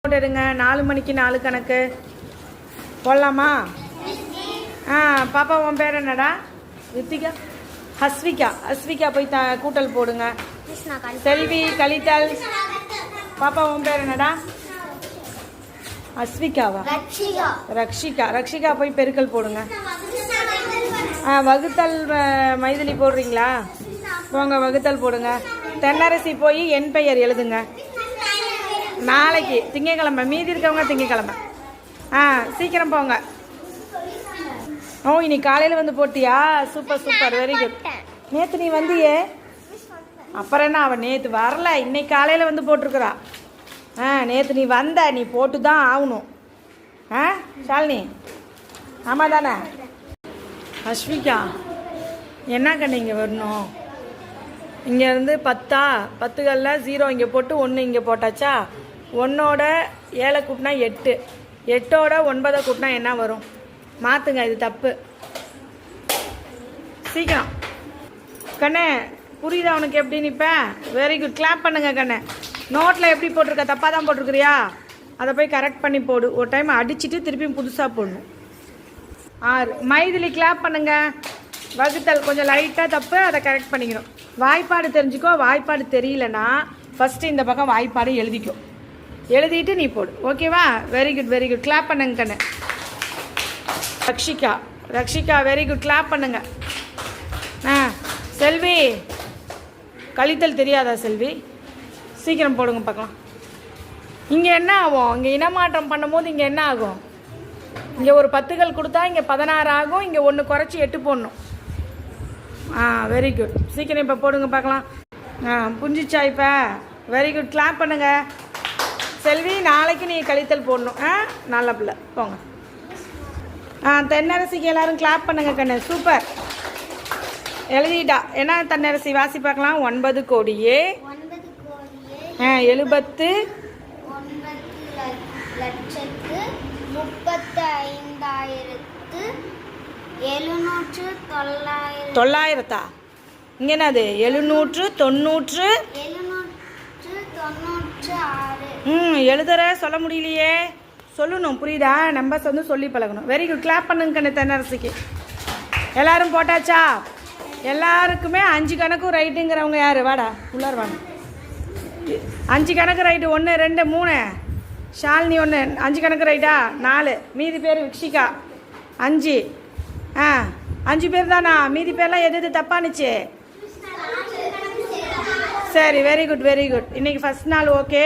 போட்டுடுங்க. 4 மணிக்கு 4 கணக்கு போடலாமா? பாப்பா உன் பேர் என்னடா? ரித்திகா, ஹஸ்விகா. ஹஸ்விகா போய் கூட்டல் போடுங்க. செல்வி கழித்தல். பாப்பா உன் பேர் என்னடா? அஸ்விகாவா? ரக்ஷிகா. ரக்ஷிகா போய் பெருக்கல் போடுங்க. வகுத்தல் மைதிலி போடுறீங்களா? போங்க வகுத்தல் போடுங்க. தென்னரசி போய் என் பெயர் எழுதுங்க. நாளைக்கு திங்கக்கிழமை, மீதி இருக்கவங்க திங்கக்கிழமை. சீக்கிரம் போங்க. ஓ இன்னைக்கு காலையில் வந்து போட்டியா? Super super, very good. நேற்று நீ வந்தியே, அப்புறம் என்ன அவன் நேற்று வரல, இன்னைக்கு காலையில் வந்து போட்டிருக்குறா. நேற்று நீ வந்த, நீ போட்டு தான் ஆகணும். ஷாலினி ஆமாம் தானே? அஸ்விகா என்ன கண்ணு இங்கே வரணும்? இங்கேருந்து 10களில் 0 இங்கே போட்டு 1 இங்கே போட்டாச்சா? 1ஓட 7 கூட்டினா 8, 8ஓட 9 கூட்டினா என்ன வரும்? மாற்றுங்க, இது தப்பு. சீக்கிரம் கண்ணே, புரியுதா உனக்கு எப்படி நிற்ப? வெரி குட், கிளாப் பண்ணுங்க கண்ணே. நோட்டில் எப்படி போட்டிருக்க? தப்பாக தான் போட்டிருக்கிறியா? அதை போய் கரெக்ட் பண்ணி போடு. ஒரு டைம் அடிச்சுட்டு திருப்பியும் புதுசாக போடணும். 6 மைதிலி கிளாப் பண்ணுங்க. வகுத்தல் கொஞ்சம் லைட்டாக தப்பு, அதை கரெக்ட் பண்ணிக்கணும். வாய்ப்பாடு தெரிஞ்சுக்கோ. வாய்ப்பாடு தெரியலனா ஃபஸ்ட்டு இந்த பக்கம் வாய்ப்பாடு எழுதிக்கோ. எழுதிட்டு நீ போடு, ஓகேவா? Very good very good, clap பண்ணுங்க கண்ணு. Rakshika, Rakshika very good, clap பண்ணுங்க. செல்வி கழித்தல் தெரியாதா செல்வி? சீக்கிரம் போடுங்க பார்க்கலாம். இங்கே என்ன ஆகும்? இங்கே இனமாற்றம் பண்ணும்போது இங்கே என்ன ஆகும்? இங்கே ஒரு 10கள் கொடுத்தா இங்கே 16 ஆகும். இங்கே 1 குறைச்சி 8 போடணும். வெரி குட், சீக்கிரம் இப்போ போடுங்க பார்க்கலாம். புரிஞ்சிச்சா இப்போ? வெரி குட், கிளாப் பண்ணுங்க. செல்வி நாளைக்கு நீ கழித்தல் போடணும். நல்ல பிள்ளை, போங்க. தென்னரசிக்கு எல்லாரும் கிளாப் பண்ணுங்க கண்ணு. சூப்பர், எழுதிட்டா. என்ன தென்னரசி வாசி பார்க்கலாம். 9 கோடியே 70 35,790. இங்கே என்னது? 790. எழுதுற சொல்ல முடியலையே, சொல்லணும், புரியுதா? நம்பர்ஸ் வந்து சொல்லி பழகணும். வெரி குட், கிளாப் பண்ணுங்க கண்ணு தென்னரசிக்கு. எல்லாரும் போட்டாச்சா? எல்லாருக்குமே 5 கணக்கும் ரைட்டுங்கிறவங்க யார்? வாடா உள்ளார் வாங்க. 5 கணக்கு ரைட்டு. 1 2 3. ஷாலினி 1. 5 கணக்கு ரைட்டா? 4. மீதி பேர் விக்ஷிகா 5. 5 பேர் தானா? மீதி பேர்லாம் எது தப்பானுச்சு? சரி, வெரி குட் வெரி குட். இன்னைக்கு ஃபர்ஸ்ட் நாள், ஓகே.